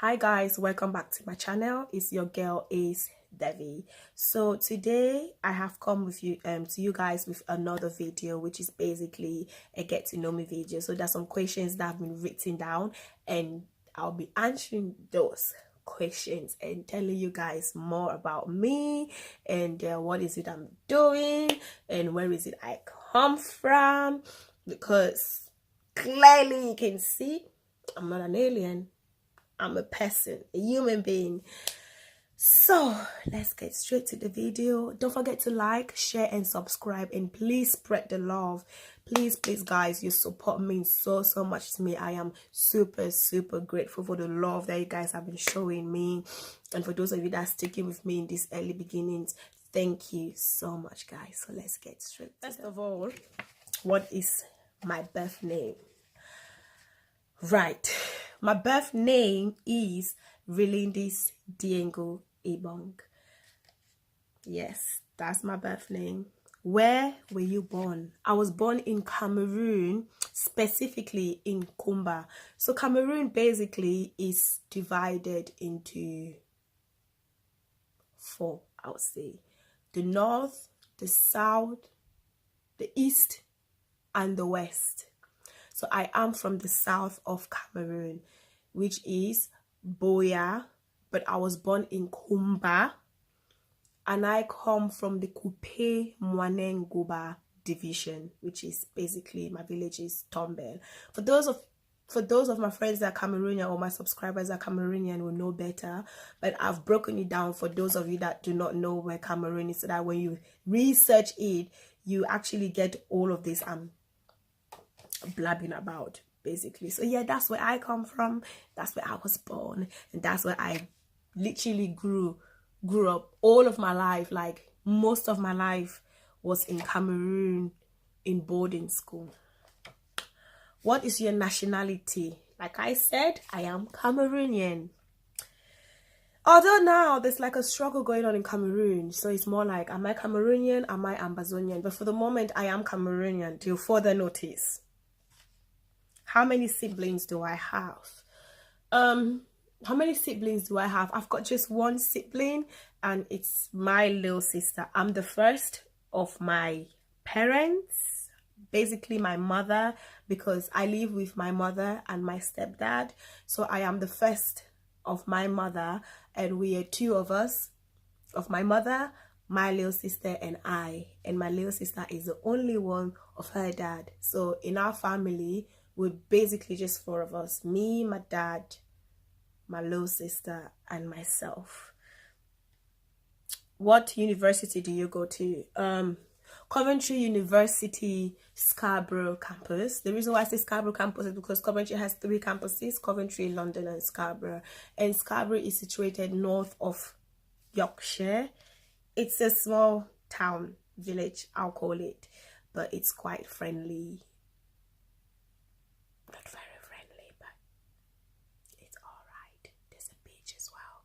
Hi guys, welcome back to my channel. It's your girl Ace Devi. So today I have come with you to you guys with another video, which is basically a get to know me video. So there's some questions that have been written down and I'll be answering those questions and telling you guys more about me and what is it I'm doing and where is it I come from, because clearly you can see I'm not an alien. I'm a person, a human being. So let's get straight to the video. Don't forget to like, share and subscribe, and please spread the love. Please guys, your support means so much to me. I am super grateful for the love that you guys have been showing me, and for those of you that are sticking with me in these early beginnings, thank you so much guys. So let's get straight. First of all, what is my birth name? Right, my birth name is Relindis Diengo Ebong. Yes, that's my birth name. Where were you born? I was born in Cameroon, specifically in Kumba. So Cameroon basically is divided into four, I would say. The north, the south, the east, and the west. So I am from the south of Cameroon, which is Boya, but I was born in Kumba, and I come from the Coupe Mwanengoba division, which is basically, my village is Tombel. For those of my friends that are Cameroonian, or my subscribers that are Cameroonian, will know better, but I've broken it down for those of you that do not know where Cameroon is, so that when you research it, you actually get all of this blabbing about basically. So yeah, that's where I come from, that's where I was born, and that's where I literally grew up all of my life. Like most of my life was in Cameroon in boarding school. What is your nationality? Like I said, I am Cameroonian. Although now there's like a struggle going on in Cameroon, so it's more like, am I Cameroonian, am I Ambazonian? But for the moment I am Cameroonian till further notice. How many siblings do I have? How many siblings do I have? I've got just one sibling, and it's my little sister. I'm the first of my parents, basically my mother, because I live with my mother and my stepdad. So I am the first of my mother, and we are two of us, of my mother, my little sister, and I. And my little sister is the only one of her dad. So in our family, we're basically just four of us: me, my dad, my little sister, and myself. What university do you go to? Coventry University, Scarborough campus. The reason why I say Scarborough campus is because Coventry has 3 campuses: Coventry, London, and Scarborough. And Scarborough is situated north of Yorkshire. It's a small town, village, I'll call it, but it's quite friendly. Not very friendly, but it's all right. There's a beach as well.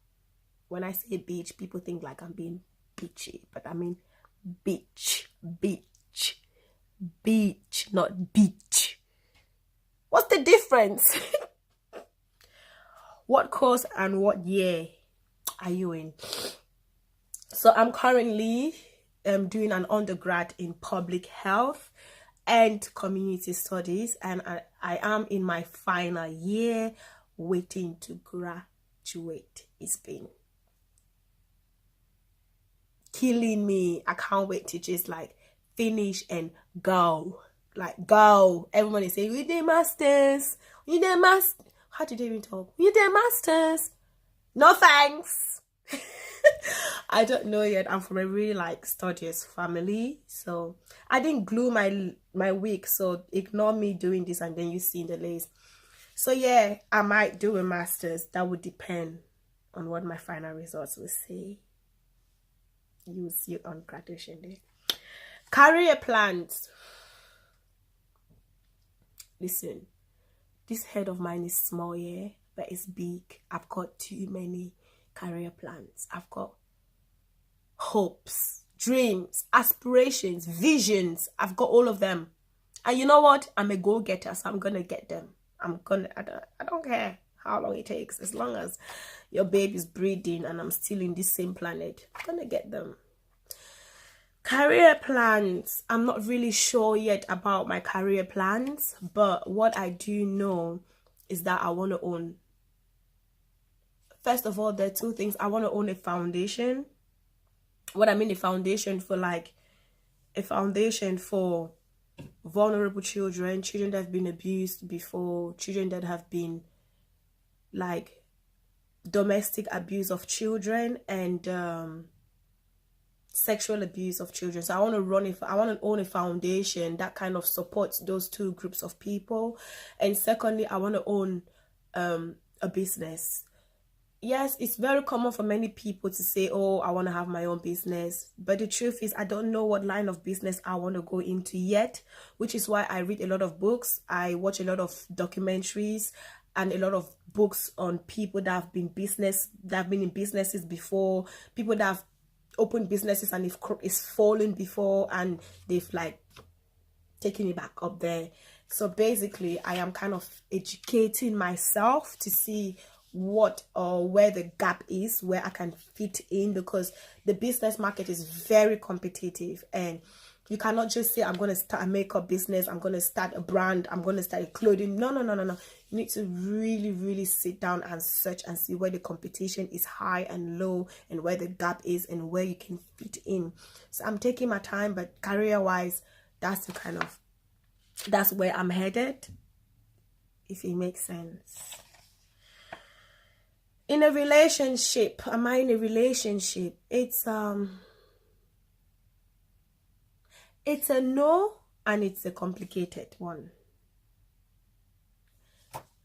When I say beach, people think like I'm being beachy, but I mean beach, not beach. What's the difference? What course and what year are you in? So I'm currently doing an undergrad in public health and community studies, and I am in my final year, waiting to graduate. It's been killing me. I can't wait to just like finish and go. Like go. Everybody say, we did masters. You did masters. How did they even talk? You did masters. No thanks. I don't know yet. I'm from a really like studious family, so I didn't glue my week, so ignore me doing this and then you see in the list. So yeah, I might do a master's. That would depend on what my final results will say. You will see it on graduation day. Career plans. Listen, this head of mine is small, yeah, but it's big. I've got too many career plans. I've got hopes, dreams, aspirations, visions. I've got all of them, and you know what? I'm a go-getter, so I'm gonna get them. I don't care how long it takes. As long as your baby is breathing and I'm still in this same planet, I'm gonna get them. Career plans. I'm not really sure yet about my career plans, but what I do know is that I want to own. First of all, there are two things. I want to own a foundation. What I mean, a foundation for vulnerable children, children that have been abused before, children that have been like domestic abuse of children and sexual abuse of children. So I want to own a foundation that kind of supports those two groups of people. And secondly, I want to own a business. Yes, it's very common for many people to say, oh, I want to have my own business. But the truth is, I don't know what line of business I want to go into yet, which is why I read a lot of books. I watch a lot of documentaries and a lot of books on people that have been in businesses before, people that have opened businesses and it's fallen before and they've like taken it back up there. So basically, I am kind of educating myself to see what or where the gap is, where I can fit in, because the business market is very competitive and you cannot just say, I'm going to start a makeup business, I'm going to start a brand, I'm going to start a clothing. No. You need to really, really sit down and search and see where the competition is high and low and where the gap is and where you can fit in. So I'm taking my time, but career-wise, that's where I'm headed, if it makes sense. In a relationship, am I in a relationship? It's a no, and it's a complicated one.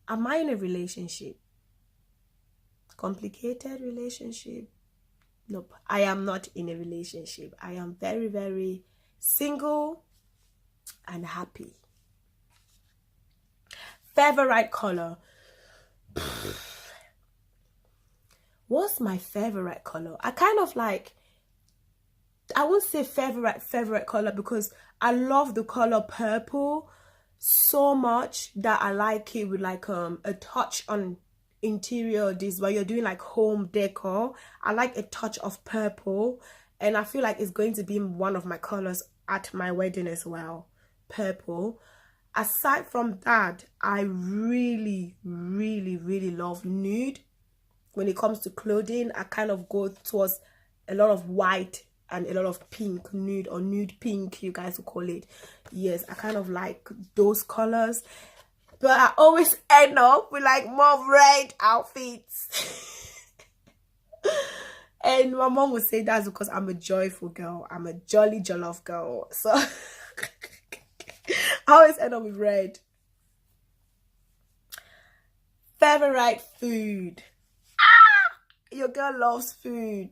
Am I in a relationship? Complicated relationship? Nope, I am not in a relationship. I am very, very single and happy. Favorite color? What's my favorite color? I kind of like, I won't say favorite color because I love the color purple so much that I like it with like a touch on interior. This where you're doing like home decor, I like a touch of purple, and I feel like it's going to be one of my colors at my wedding as well, purple. Aside from that, I really, really, really love nude. When it comes to clothing, I kind of go towards a lot of white and a lot of pink, nude or nude pink, you guys will call it. Yes, I kind of like those colors. But I always end up with like more red outfits. And my mom would say that's because I'm a joyful girl. I'm a jolly jollof girl. So I always end up with red. Favorite food? Your girl loves food.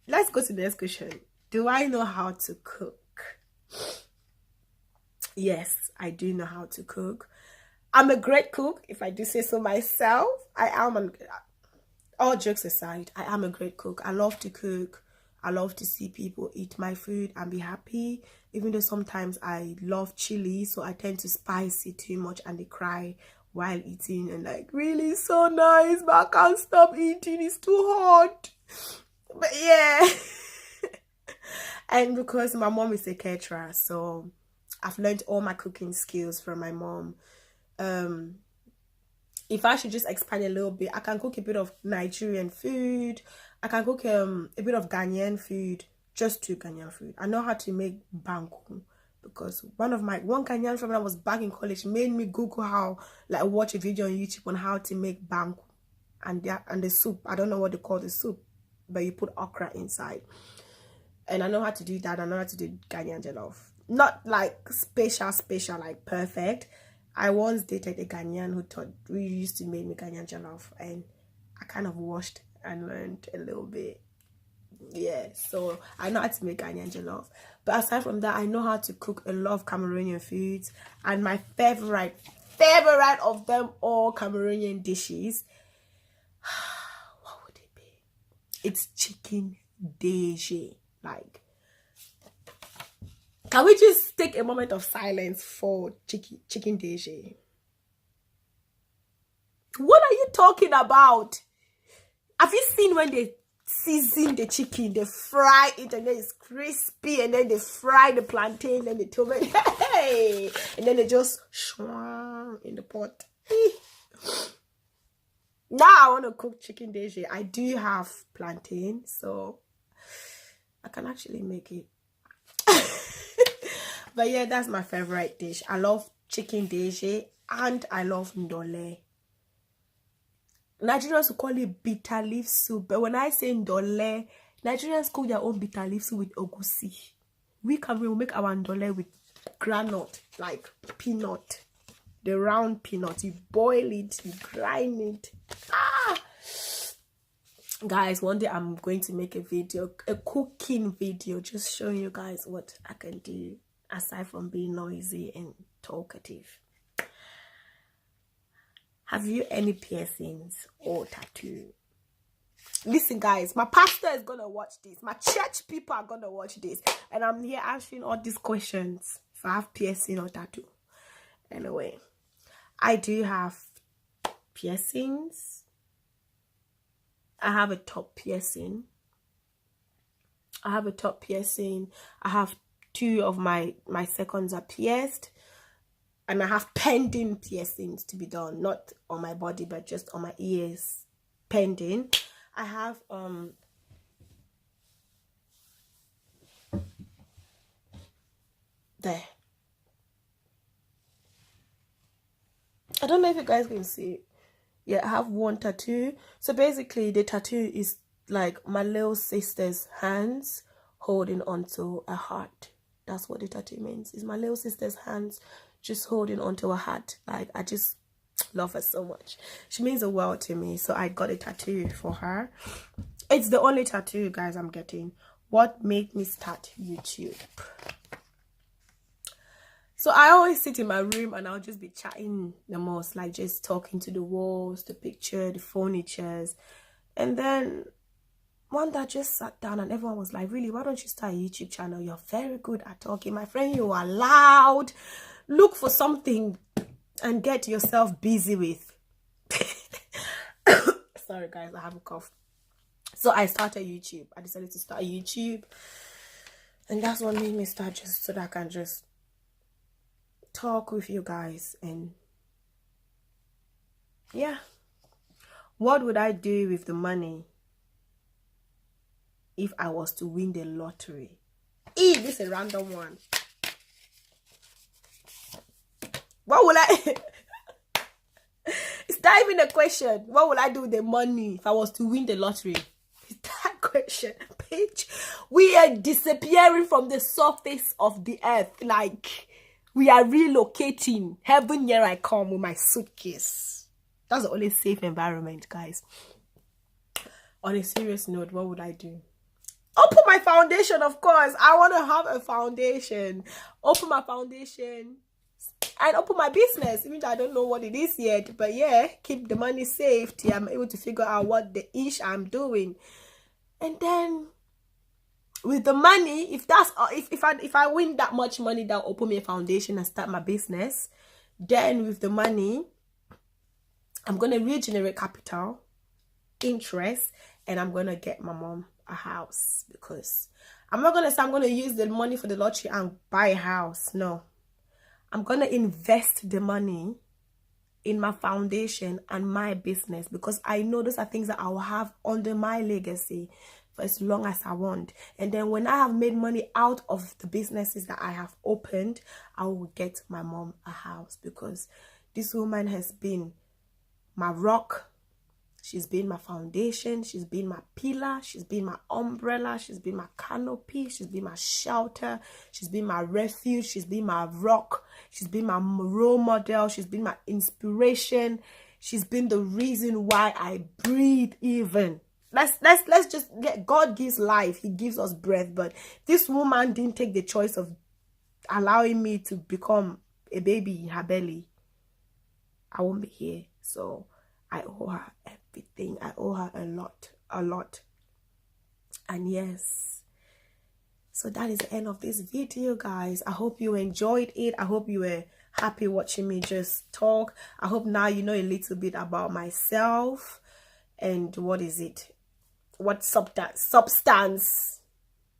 Let's go to the next question. Do I know how to cook? Yes, I do know how to cook. I'm a great cook, if I do say so myself. All jokes aside, I am a great cook. I love to cook. I love to see people eat my food and be happy. Even though sometimes I love chili, so I tend to spice it too much and they cry while eating and like, really so nice, but I can't stop eating, it's too hot. But yeah. And because my mom is a caterer, so I've learned all my cooking skills from my mom. If I should just expand a little bit, I can cook a bit of Nigerian food. I can cook a bit of Ghanaian food, just 2 Ghanaian food. I know how to make banku, because one Ghanaian friend when I was back in college made me Google how, like, watch a video on YouTube on how to make banku and the soup. I don't know what they call the soup, but you put okra inside. And I know how to do that. I know how to do Ghanaian jollof. Not like special, like perfect. I once dated a Ghanaian who used to make me Ghanaian jollof, and I kind of watched and learned a little bit. Yeah, so I know how to make Ghanaian jollof. But aside from that, I know how to cook a lot of Cameroonian foods. And my favorite of them all Cameroonian dishes, what would it be? It's chicken DG. Like, can we just take a moment of silence for chicken DG? What are you talking about? Have you seen when they season the chicken, they fry it and then it's crispy, and then they fry the plantain and the tomato, hey, and then they just shwang in the pot. Now I want to cook chicken deje. I do have plantain, so I can actually make it. But yeah, that's my favorite dish. I love chicken deje and I love ndole. Nigerians will call it bitter leaf soup, but when I say ndole, Nigerians cook their own bitter leaf soup with ogusi. We will make our ndole with granite, like peanut, the round peanut. You boil it, you grind it. Guys, one day I'm going to make a video, a cooking video, just showing you guys what I can do aside from being noisy and talkative. Have you any piercings or tattoo? Listen, guys, my pastor is gonna watch this. My church people are gonna watch this, and I'm here answering all these questions if I have piercing or tattoo. Anyway, I do have piercings. I have a top piercing. I have 2 of my seconds are pierced. And I have pending piercings to be done. Not on my body, but just on my ears. Pending. I have there. I don't know if you guys can see it. Yeah, I have one tattoo. So basically the tattoo is like my little sister's hands holding onto a heart. That's what the tattoo means. It's my little sister's hands just holding onto a heart. Like, I just love her so much. She means the world to me. So I got a tattoo for her. It's the only tattoo, guys, I'm getting. What made me start YouTube? So I always sit in my room and I'll just be chatting the most, like just talking to the walls, the picture, the furnitures. And then one day I just sat down and everyone was like, really, why don't you start a YouTube channel? You're very good at talking. My friend, you are loud. Look for something and get yourself busy with. Sorry, guys, I have a cough. So I started YouTube. I decided to start YouTube. And that's what made me start, just so that I can just talk with you guys. And yeah, what would I do with the money if I was to win the lottery? This is a random one. What will I it's not even a question. What will I do with the money if I was to win the lottery? It's that question, bitch. We are disappearing from the surface of the earth. Like, we are relocating. Heaven, here I come with my suitcase. That's the only safe environment, guys. On a serious note, what would I do? Open my foundation, of course. I want to have a foundation. Open my foundation and open my business, even though I don't know what it is yet. But yeah, keep the money safe till I'm able to figure out what the ish I'm doing. And then with the money, if I win that much money, that'll open me a foundation and start my business. Then with the money, I'm gonna regenerate capital, interest, and I'm gonna get my mom a house. Because I'm not gonna say I'm gonna use the money for the lottery and buy a house. No, I'm gonna invest the money in my foundation and my business, because I know those are things that I will have under my legacy for as long as I want. And then when I have made money out of the businesses that I have opened, I will get my mom a house, because this woman has been my rock. She's been my foundation. She's been my pillar. She's been my umbrella. She's been my canopy. She's been my shelter. She's been my refuge. She's been my rock. She's been my role model. She's been my inspiration. She's been the reason why I breathe even. Let's just get, God gives life. He gives us breath. But this woman didn't take the choice of allowing me to become a baby in her belly, I won't be here. So I owe her everything. I owe her a lot. And yes, so that is the end of this video, guys. I hope you enjoyed it. I hope you were happy watching me just talk. I hope now you know a little bit about myself and what is it, what substance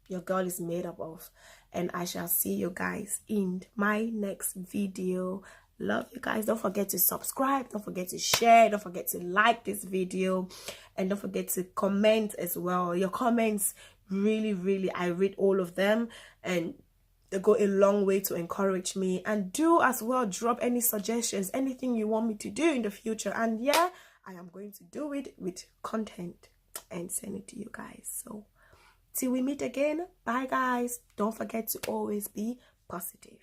your girl is made up of. And I shall see you guys in my next video. Love you guys. Don't forget to subscribe, don't forget to share, don't forget to like this video, and don't forget to comment as well. Your comments really, I read all of them, and they go a long way to encourage me. And do as well drop any suggestions, anything you want me to do in the future, and yeah, I am going to do it with content and send it to you guys. So till we meet again, bye guys. Don't forget to always be positive.